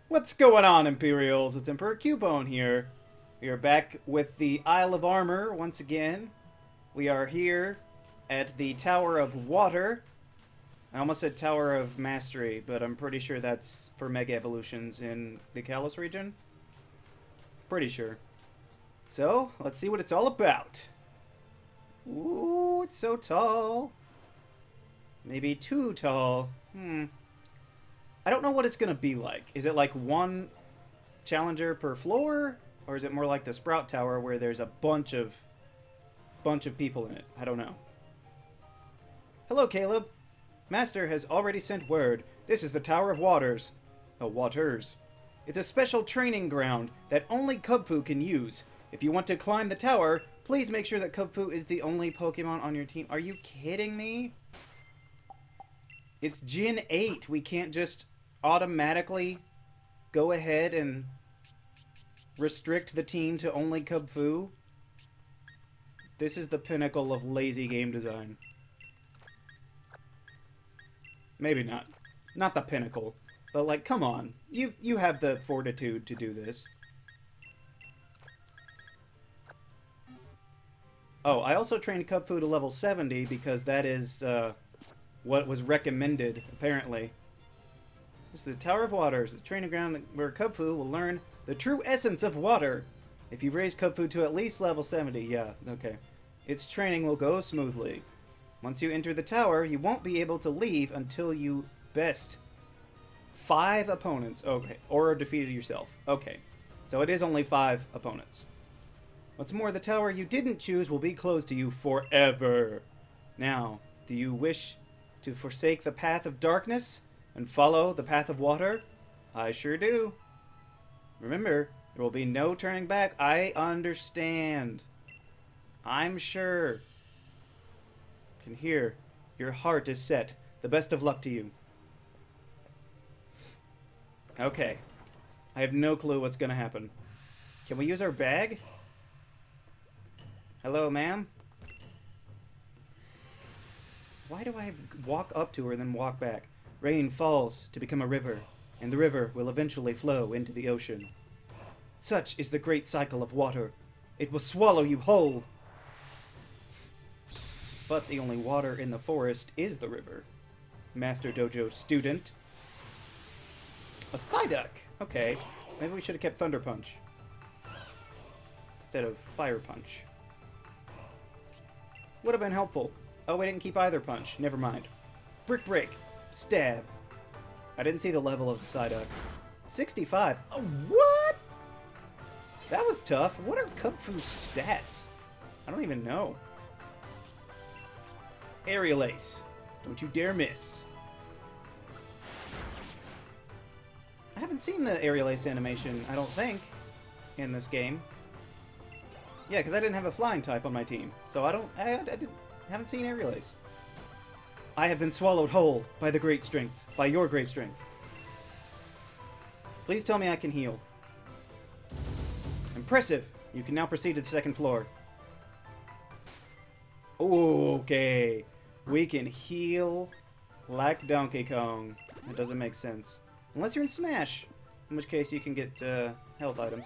What's going on, Imperials? It's Emperor Cubone here. We are back with the Isle of Armor once again. We are here at the Tower of Water. I almost said Tower of Mastery, but I'm pretty sure that's for Mega Evolutions in the Kalos region. Pretty sure. So, let's see what it's all about. Ooh, it's so tall. Maybe too tall. I don't know what it's going to be like. Is it like one challenger per floor? Or is it more like the Sprout Tower where there's a bunch of people in it? I don't know. Hello, Caleb. Master has already sent word. This is the Tower of Waters. Oh, Waters. It's a special training ground that only Kubfu can use. If you want to climb the tower, please make sure that Kubfu is the only Pokemon on your team. Are you kidding me? It's Gen 8. We can't just automatically go ahead and restrict the team to only Kubfu. This is the pinnacle of lazy game design. Maybe not. Not the pinnacle. But, like, come on. You have the fortitude to do this. Oh, I also trained Kubfu to level 70 because that is what was recommended, apparently. This is the Tower of Waters, the training ground where Kubfu will learn the true essence of water. If you raise Kubfu to at least level 70, yeah, okay. Its training will go smoothly. Once you enter the tower, you won't be able to leave until you best 5 opponents. Okay, or defeated yourself. Okay, so it is only 5 opponents. What's more, the tower you didn't choose will be closed to you forever. Now, do you wish to forsake the path of darkness and follow the path of water? I sure do. Remember, there will be no turning back. I understand. I'm sure. Can hear. Your heart is set. The best of luck to you. Okay. I have no clue what's going to happen. Can we use our bag? Hello, ma'am? Why do I walk up to her and then walk back? Rain falls to become a river, and the river will eventually flow into the ocean. Such is the great cycle of water. It will swallow you whole. But the only water in the forest is the river. Master Dojo student. A Psyduck! Okay. Maybe we should have kept Thunder Punch instead of Fire Punch. Would have been helpful. Oh, we didn't keep either punch. Never mind. Brick Break. Stab. I didn't see the level of the Psyduck. 65. Oh, what? That was tough. What are Kubfu's stats? I don't even know. Aerial Ace. Don't you dare miss. I haven't seen the Aerial Ace animation, I don't think, in this game. Yeah, because I didn't have a flying type on my team. So I haven't seen Aerial Ace. I have been swallowed whole by the great strength. By your great strength. Please tell me I can heal. Impressive. You can now proceed to the second floor. Okay. We can heal like Donkey Kong. That doesn't make sense. Unless you're in Smash. In which case you can get health items.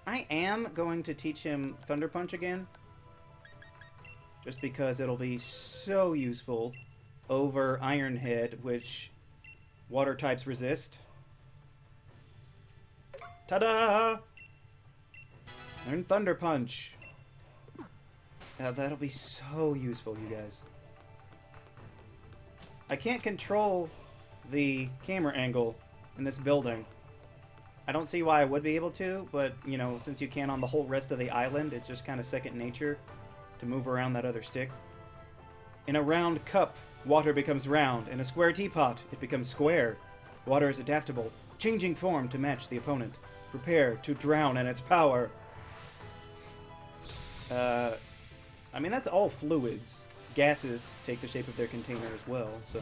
I am going to teach him Thunder Punch again. Just because it'll be so useful over Iron Head, which water types resist. Ta-da! Learn Thunder Punch. That'll be so useful, you guys. I can't control the camera angle in this building. I don't see why I would be able to, but, you know, since you can on the whole rest of the island, it's just kind of second nature to move around that other stick. In a round cup, water becomes round. In a square teapot, it becomes square. Water is adaptable, changing form to match the opponent. Prepare to drown in its power. I mean, that's all fluids. Gases take the shape of their container as well, so...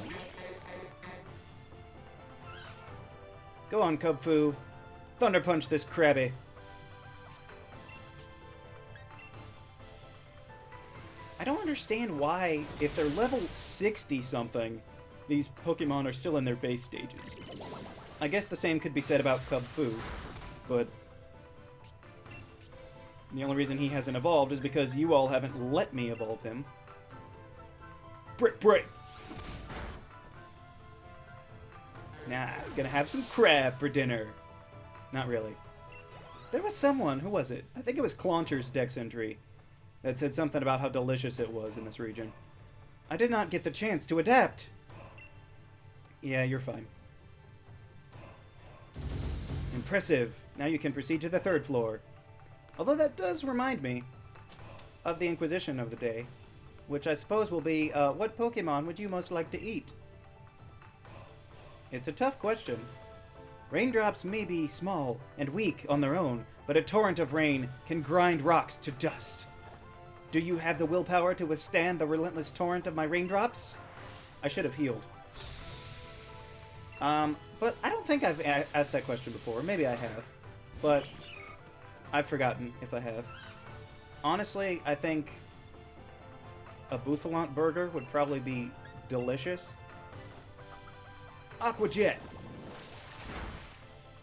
Go on, Kubfu. Thunder Punch this Krabby. I don't understand why, if they're level 60-something, these Pokemon are still in their base stages. I guess the same could be said about Kubfu, but the only reason he hasn't evolved is because you all haven't let me evolve him. Brick break! Nah, gonna have some crab for dinner. Not really. There was someone, who was it? I think it was Clauncher's Dex entry that said something about how delicious it was in this region. I did not get the chance to adapt. Yeah, you're fine. Impressive. Now you can proceed to the 3rd floor. Although that does remind me of the Inquisition of the day, which I suppose will be, what Pokemon would you most like to eat? It's a tough question. Raindrops may be small and weak on their own, but a torrent of rain can grind rocks to dust. Do you have the willpower to withstand the relentless torrent of my raindrops? I should have healed. But I don't think I've asked that question before. Maybe I have. But I've forgotten if I have. Honestly, I think a Bouffalant burger would probably be delicious. Aqua Jet!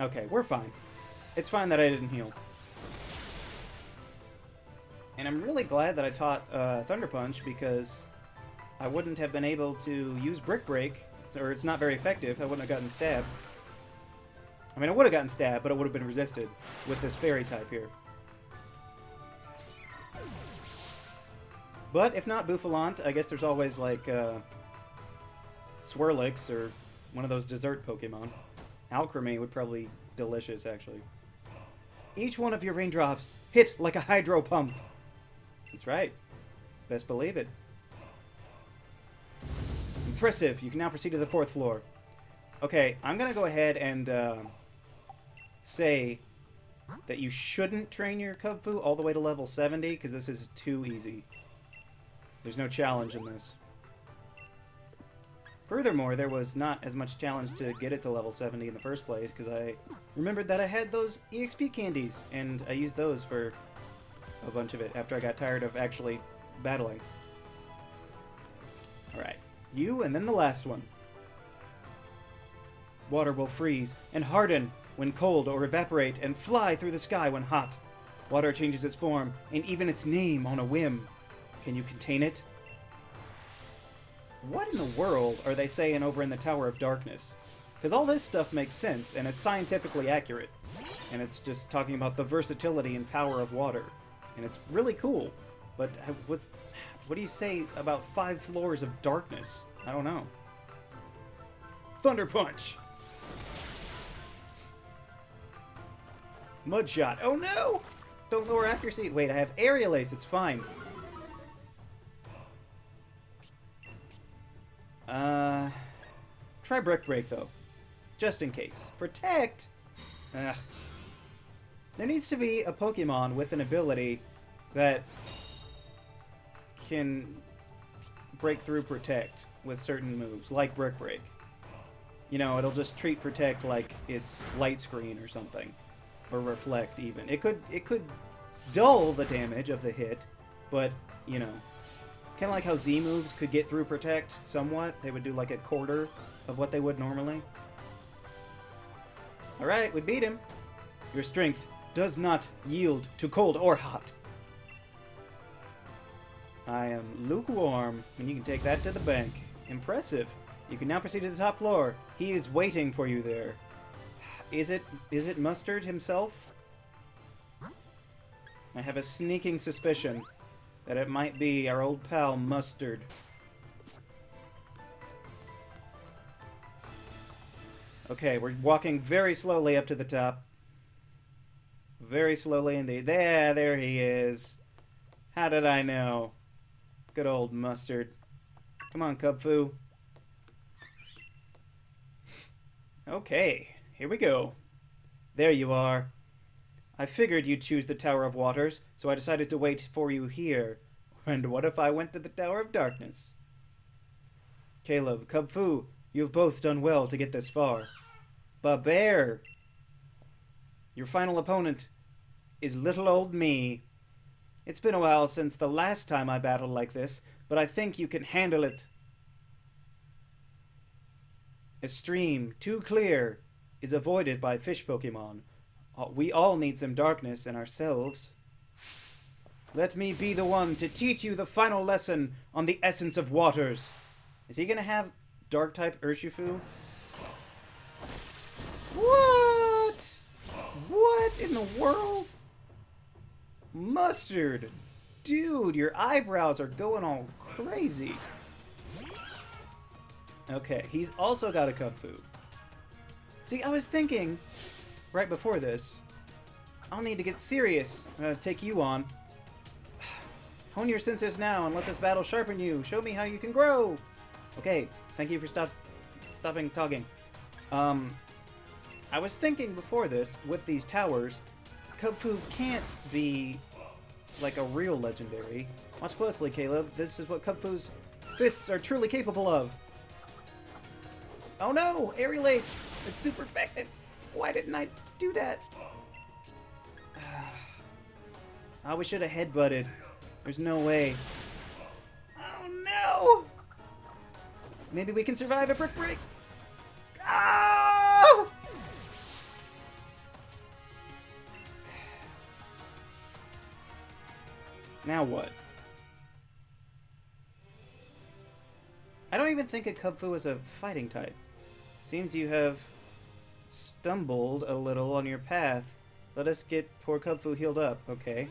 Okay, we're fine. It's fine that I didn't heal. And I'm really glad that I taught Thunder Punch, because I wouldn't have been able to use Brick Break, or it's not very effective. I wouldn't have gotten stabbed. I mean, I would have gotten stabbed, but it would have been resisted with this fairy type here. But if not Bouffalant, I guess there's always, like, Swirlix, or one of those dessert Pokemon. Alchemy would probably be delicious, actually. Each one of your raindrops hit like a hydro pump. That's right. Best believe it. Impressive. You can now proceed to the 4th floor. Okay, I'm going to go ahead and say that you shouldn't train your Kubfu all the way to level 70, because this is too easy. There's no challenge in this. Furthermore, there was not as much challenge to get it to level 70 in the first place, because I remembered that I had those EXP candies, and I used those for a bunch of it after I got tired of actually battling. Alright, you and then the last one. Water will freeze and harden when cold or evaporate and fly through the sky when hot. Water changes its form and even its name on a whim. Can you contain it? What in the world are they saying over in the Tower of Darkness? Because all this stuff makes sense, and it's scientifically accurate. And it's just talking about the versatility and power of water. And it's really cool. But what do you say about 5 floors of darkness? I don't know. Thunder Punch! Mudshot. Oh no! Don't lower accuracy. Wait, I have Aerial Ace. It's fine. Try Brick Break, though. Just in case. Protect? Ugh. There needs to be a Pokemon with an ability that can break through Protect with certain moves, like Brick Break. You know, it'll just treat Protect like it's Light Screen or something. Or Reflect, even. It could dull the damage of the hit, but, you know, kind of like how Z moves could get through Protect somewhat. They would do like a quarter of what they would normally. Alright, we beat him. Your strength does not yield to cold or hot. I am lukewarm, and you can take that to the bank. Impressive. You can now proceed to the top floor. He is waiting for you there. Is it Mustard himself? I have a sneaking suspicion that it might be our old pal Mustard. Okay, we're walking very slowly up to the top. Very slowly indeed. There he is. How did I know? Good old Mustard. Come on, Kubfu. Okay, here we go. There you are. I figured you'd choose the Tower of Waters, so I decided to wait for you here. And what if I went to the Tower of Darkness? Caleb, Kubfu, you've both done well to get this far. Babear! Your final opponent is little old me. It's been a while since the last time I battled like this, but I think you can handle it. A stream too clear is avoided by fish Pokemon. We all need some darkness in ourselves. Let me be the one to teach you the final lesson on the essence of waters. Is he gonna have Dark-type Urshifu? What? What in the world? Mustard! Dude, your eyebrows are going all crazy. Okay, he's also got a Kubfu. See, I was thinking, right before this, I'll need to get serious. I'm gonna take you on. Hone your senses now and let this battle sharpen you. Show me how you can grow. Okay, thank you for stopping talking. I was thinking before this, with these towers, Kubfu can't be like a real legendary. Watch closely, Caleb. This is what Kubfu's fists are truly capable of. Oh no! Aerial Ace! It's super effective! Why didn't I do that? Oh, we should have headbutted. There's no way. Oh no! Maybe we can survive a brick break. Ah! Now what? I don't even think a Kubfu is a fighting type. Seems you have stumbled a little on your path. Let us get poor Kubfu healed up, okay?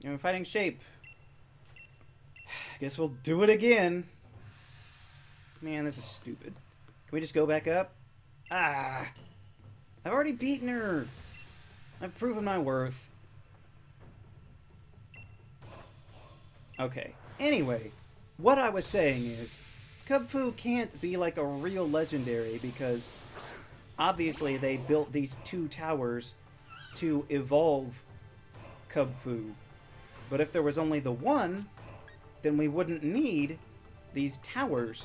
You're in fighting shape. Guess we'll do it again. Man, this is stupid. Can we just go back up? Ah! I've already beaten her! I've proven my worth. Okay. Anyway, what I was saying is, Kubfu can't be like a real legendary because obviously they built these two towers to evolve Kubfu. But if there was only the one, then we wouldn't need these towers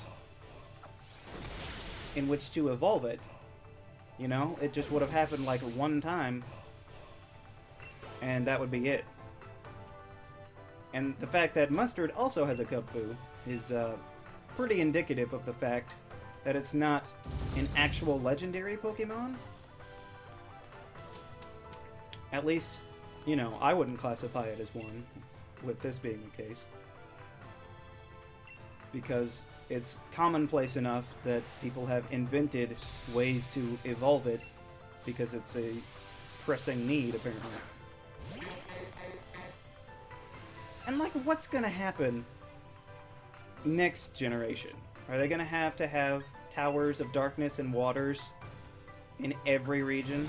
in which to evolve it. You know, it just would have happened like one time, and that would be it. And the fact that Mustard also has a Kubfu is pretty indicative of the fact that it's not an actual legendary Pokemon. At least, you know, I wouldn't classify it as one, with this being the case. Because it's commonplace enough that people have invented ways to evolve it because it's a pressing need, apparently. And, like, what's gonna happen next generation? Are they gonna have to have towers of darkness and waters in every region?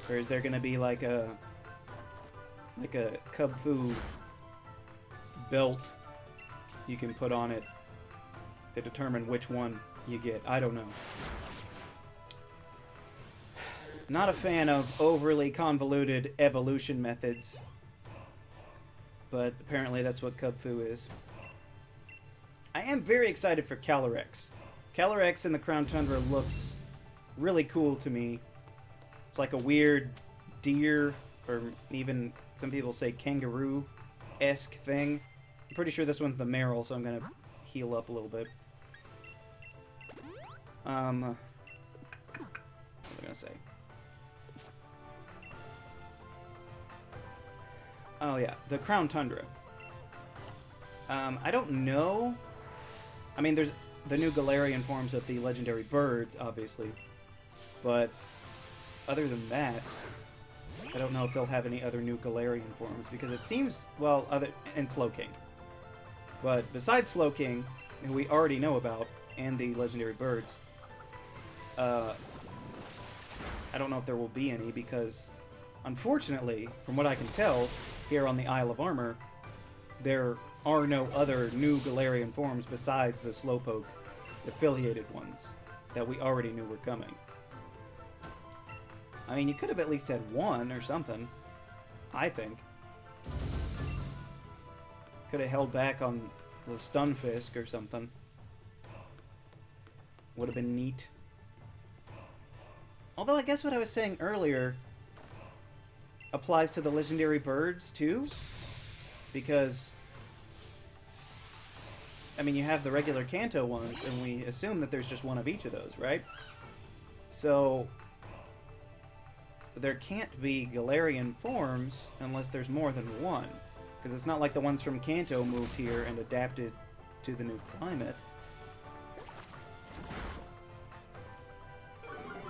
Or is there gonna be like a Kubfu belt you can put on it to determine which one you get? I don't know. Not a fan of overly convoluted evolution methods, but apparently that's what Kubfu is. I am very excited for Calyrex. Calyrex in the Crown Tundra looks really cool to me. It's like a weird deer, or even some people say kangaroo-esque thing. I'm pretty sure this one's the Meryl, so I'm gonna heal up a little bit. What was I gonna say? Oh yeah, the Crown Tundra. I don't know. I mean, there's the new Galarian forms of the legendary birds, obviously. But other than that, I don't know if they'll have any other new Galarian forms, because it seems, well, and Slowking. But besides Slowking, who we already know about, and the legendary birds, I don't know if there will be any, because unfortunately, from what I can tell, here on the Isle of Armor, there are no other new Galarian forms besides the Slowpoke affiliated ones that we already knew were coming. I mean, you could have at least had one or something, I think. Could have held back on the Stunfisk or something. Would have been neat. Although I guess what I was saying earlier applies to the legendary birds too, because I mean, you have the regular Kanto ones, and we assume that there's just one of each of those, right? So there can't be Galarian forms unless there's more than one. Because it's not like the ones from Kanto moved here and adapted to the new climate.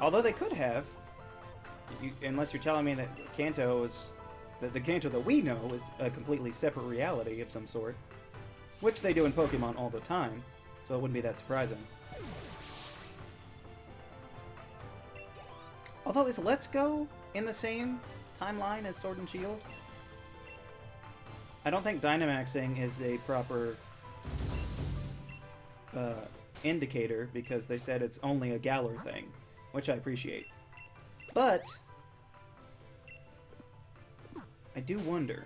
Although they could have, unless you're telling me that Kanto is... that the Kanto that we know is a completely separate reality of some sort. Which they do in Pokemon all the time, so it wouldn't be that surprising. Although, is Let's Go in the same timeline as Sword and Shield? I don't think Dynamaxing is a proper indicator, because they said it's only a Galar thing, which I appreciate. But I do wonder.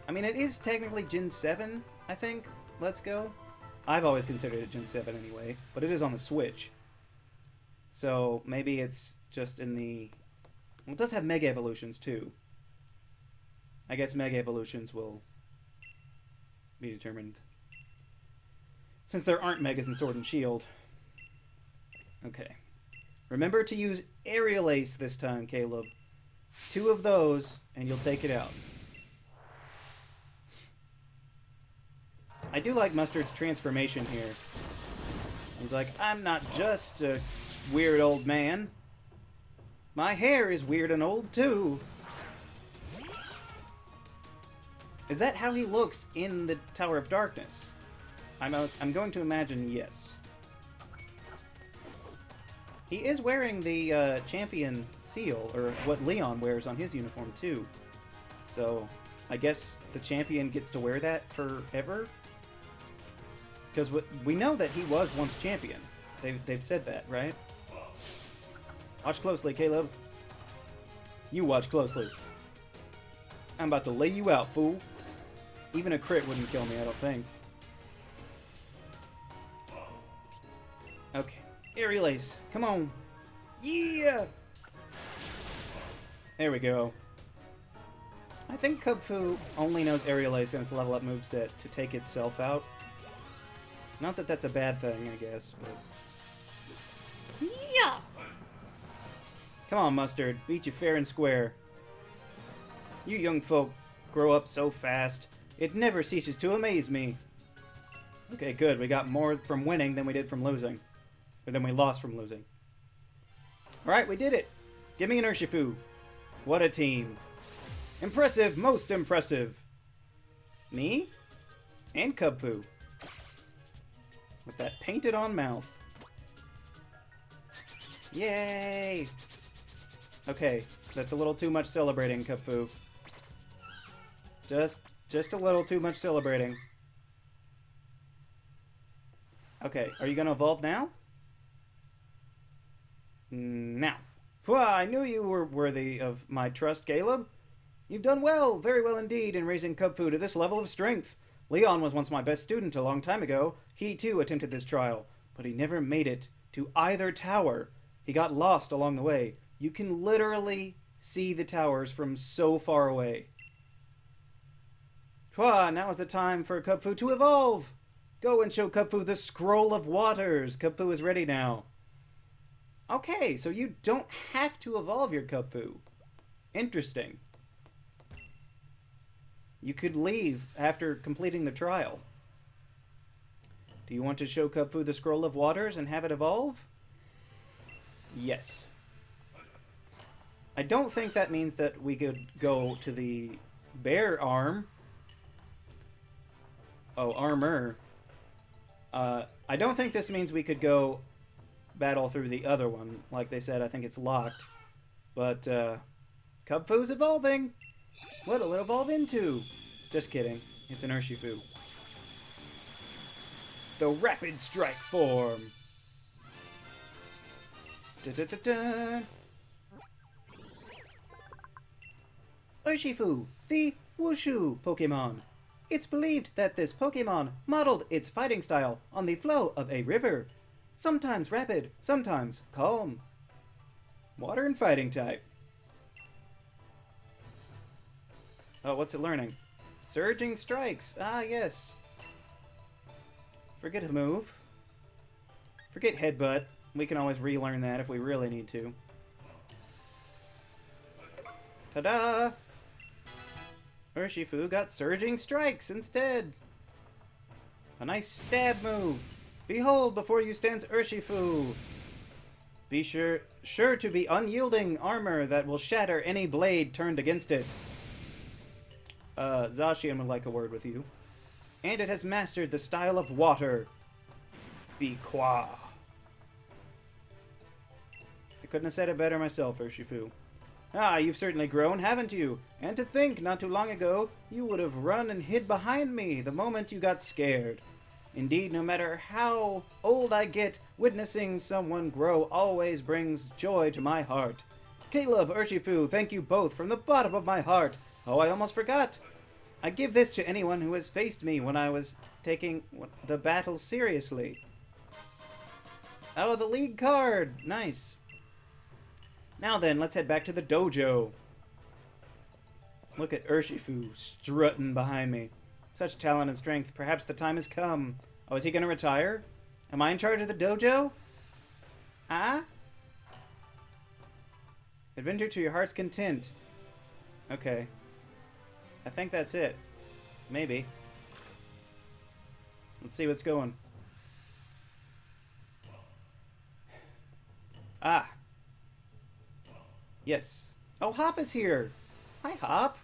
I mean, it is technically Gen 7, I think. Let's Go. I've always considered it Gen 7 anyway, but it is on the Switch. So maybe it's just in the... Well, it does have Mega Evolutions, too. I guess Mega Evolutions will be determined. Since there aren't Megas in Sword and Shield. Okay. Remember to use Aerial Ace this time, Caleb. 2 of those, and you'll take it out. I do like Mustard's transformation here. He's like, I'm not just a weird old man. My hair is weird and old, too. Is that how he looks in the Tower of Darkness? I'm going to imagine yes. He is wearing the champion seal, or what Leon wears on his uniform, too. So, I guess the champion gets to wear that forever? Because we know that he was once champion. They've said that, right? Watch closely, Caleb. You watch closely. I'm about to lay you out, fool. Even a crit wouldn't kill me, I don't think. Okay. Aerial Ace. Come on. Yeah! There we go. I think Kubfu only knows Aerial Ace and its level up moveset to take itself out. Not that that's a bad thing, I guess, but... Yeah! Come on, Mustard. Beat you fair and square. You young folk grow up so fast. It never ceases to amaze me. Okay, good. We got more from winning than we did from losing. Or than we lost from losing. Alright, we did it! Give me an Urshifu. What a team. Impressive, most impressive. Me? And Kubfu. With that painted on mouth. Yay! Okay, that's a little too much celebrating, Kubfu. Just a little too much celebrating. Okay, are you gonna evolve now? Now. Whew, I knew you were worthy of my trust, Caleb. You've done well, very well indeed, in raising Kubfu to this level of strength. Leon was once my best student a long time ago. He, too, attempted this trial, but he never made it to either tower. He got lost along the way. You can literally see the towers from so far away. Now is the time for Kubfu to evolve! Go and show Kubfu the Scroll of Waters! Kubfu is ready now. Okay, so you don't have to evolve your Kubfu. Interesting. You could leave after completing the trial. Do you want to show Kubfu the Scroll of Waters and have it evolve? Yes. I don't think that means that we could go to the bear arm. Oh, armor. I don't think this means we could go battle through the other one. Like they said, I think it's locked. But, Kubfu's evolving! What'll it evolve into? Just kidding. It's an Urshifu. The Rapid Strike form! Da-da-da-da! Urshifu, the Wushu Pokemon. It's believed that this Pokemon modeled its fighting style on the flow of a river. Sometimes rapid, sometimes calm. Water and fighting type. Oh, what's it learning? Surging Strikes. Ah, yes. Forget a move. Forget headbutt. We can always relearn that if we really need to. Ta-da! Urshifu got Surging Strikes instead. A nice stab move. Behold, before you stands Urshifu. Be sure to be unyielding armor that will shatter any blade turned against it. Zacian would like a word with you. And it has mastered the style of water. Be qua. I couldn't have said it better myself, Urshifu. Ah, you've certainly grown, haven't you? And to think, not too long ago, you would have run and hid behind me the moment you got scared. Indeed, no matter how old I get, witnessing someone grow always brings joy to my heart. Caleb, Urshifu, thank you both from the bottom of my heart. Oh, I almost forgot. I give this to anyone who has faced me when I was taking the battle seriously. Oh, the league card. Nice. Now then, let's head back to the dojo. Look at Urshifu strutting behind me. Such talent and strength. Perhaps the time has come. Oh, is he going to retire? Am I in charge of the dojo? Ah? Adventure to your heart's content. Okay. I think that's it. Maybe. Let's see what's going. Ah. Yes. Oh, Hop is here. Hi, Hop.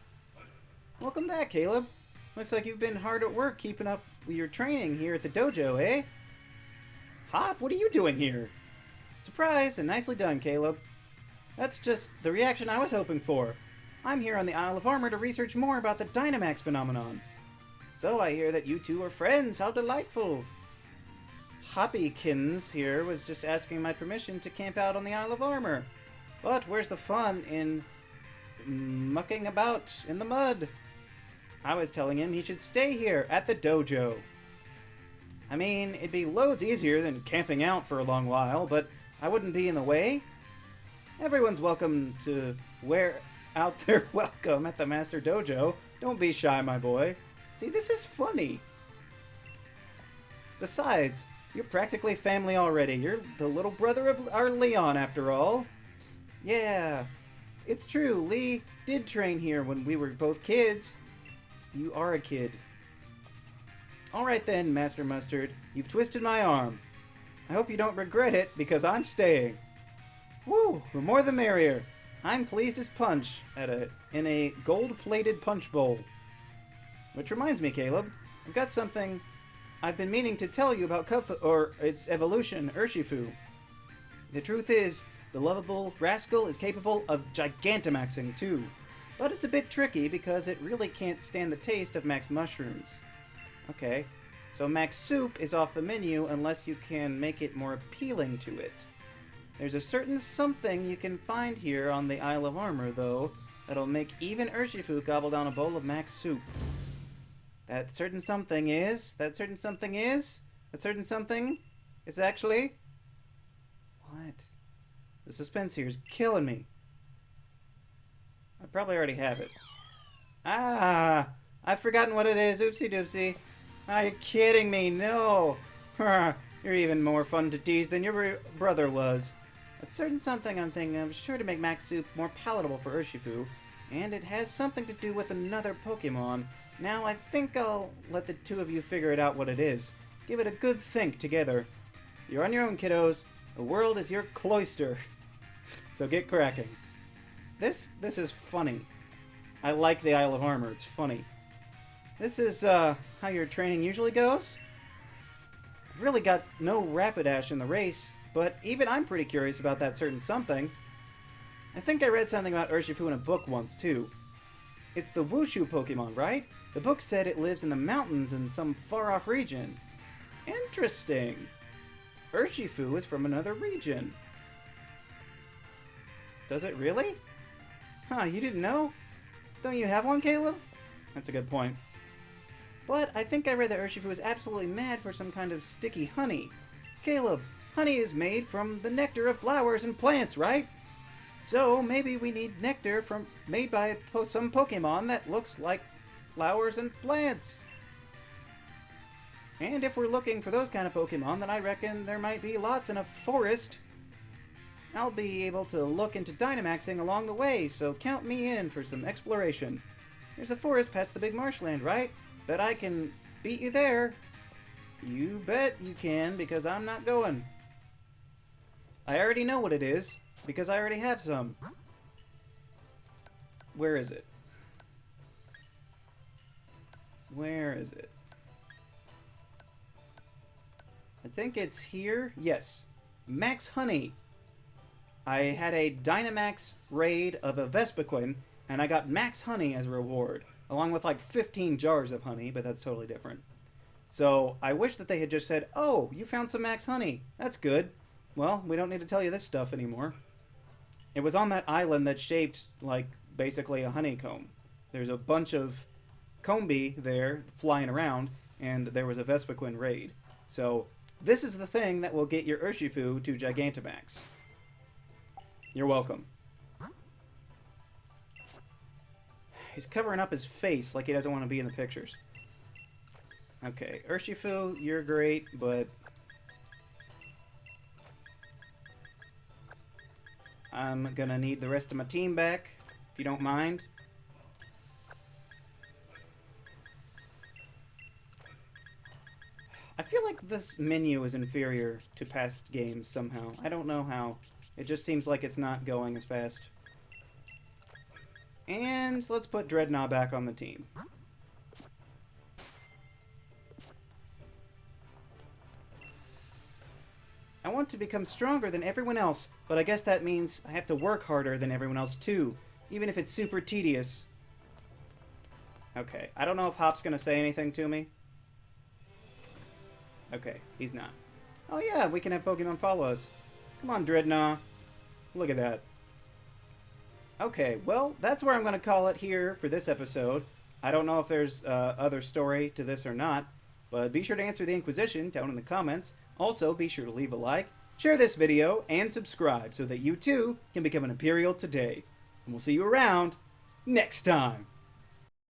Welcome back, Caleb. Looks like you've been hard at work keeping up with your training here at the dojo, eh? Hop, what are you doing here? Surprise, and nicely done, Caleb. That's just the reaction I was hoping for. I'm here on the Isle of Armor to research more about the Dynamax phenomenon. So I hear that you two are friends. How delightful. Hoppykins here was just asking my permission to camp out on the Isle of Armor. But where's the fun in mucking about in the mud? I was telling him he should stay here at the dojo. I mean, it'd be loads easier than camping out for a long while, but I wouldn't be in the way. Everyone's welcome to wear out their welcome at the Master Dojo. Don't be shy, my boy. See, this is funny. Besides, you're practically family already. You're the little brother of our Leon, after all. Yeah, it's true. Lee did train here when we were both kids. You are a kid. Alright then, Master Mustard. You've twisted my arm. I hope you don't regret it, because I'm staying. Woo! The more the merrier. I'm pleased as punch in a gold-plated punch bowl. Which reminds me, Caleb, I've got something I've been meaning to tell you about Kubfu, or its evolution, Urshifu. The truth is, the lovable rascal is capable of Gigantamaxing too. But it's a bit tricky because it really can't stand the taste of Max Mushrooms. Okay, so Max Soup is off the menu unless you can make it more appealing to it. There's a certain something you can find here on the Isle of Armor, though, that'll make even Urshifu gobble down a bowl of Max Soup. That certain something is actually... What? The suspense here is killing me. I probably already have it. Ah! I've forgotten what it is. Oopsie doopsie. Are you kidding me? No! You're even more fun to tease than your brother was. A certain something I'm thinking of is sure to make Max Soup more palatable for Urshifu, and it has something to do with another Pokemon. Now I think I'll let the two of you figure it out what it is. Give it a good think together. You're on your own, kiddos. The world is your cloister. So get cracking. This is funny. I like the Isle of Armor. It's funny. This is how your training usually goes. I've really got no Rapidash in the race, but even I'm pretty curious about that certain something. I think I read something about Urshifu in a book once, too. It's the Wushu Pokemon, right? The book said it lives in the mountains in some far-off region. Interesting. Urshifu is from another region. Does it really? Huh, you didn't know? Don't you have one, Caleb? That's a good point. But I think I read that Urshifu is absolutely mad for some kind of sticky honey. Caleb, honey is made from the nectar of flowers and plants, right? So maybe we need nectar made by some Pokemon that looks like flowers and plants. And if we're looking for those kind of Pokemon, then I reckon there might be lots in a forest. I'll be able to look into Dynamaxing along the way, so count me in for some exploration. There's a forest past the big marshland, right? Bet I can beat you there. You bet you can, because I'm not going. I already know what it is, because I already have some. Where is it? Where is it? I think it's here. Yes. Max Honey. I had a Dynamax raid of a Vespiquen, and I got Max Honey as a reward, along with like 15 jars of honey, but that's totally different. So I wish that they had just said, oh, you found some Max Honey. That's good. Well, we don't need to tell you this stuff anymore. It was on that island that's shaped like basically a honeycomb. There's a bunch of Combee there flying around, and there was a Vespiquen raid. So this is the thing that will get your Urshifu to Gigantamax. You're welcome. He's covering up his face like he doesn't want to be in the pictures. Okay, Urshifu, you're great, but I'm gonna need the rest of my team back, if you don't mind. I feel like this menu is inferior to past games somehow. I don't know how. It just seems like it's not going as fast. And let's put Dreadnought back on the team. I want to become stronger than everyone else, but I guess that means I have to work harder than everyone else too, even if it's super tedious. Okay, I don't know if Hop's gonna say anything to me. Okay, he's not. Oh yeah, we can have Pokemon follow us. Come on, Dreadnought. Look at that. Okay, well, that's where I'm going to call it here for this episode. I don't know if there's other story to this or not, but be sure to answer the Inquisition down in the comments. Also, be sure to leave a like, share this video, and subscribe so that you too can become an Imperial today. And we'll see you around next time.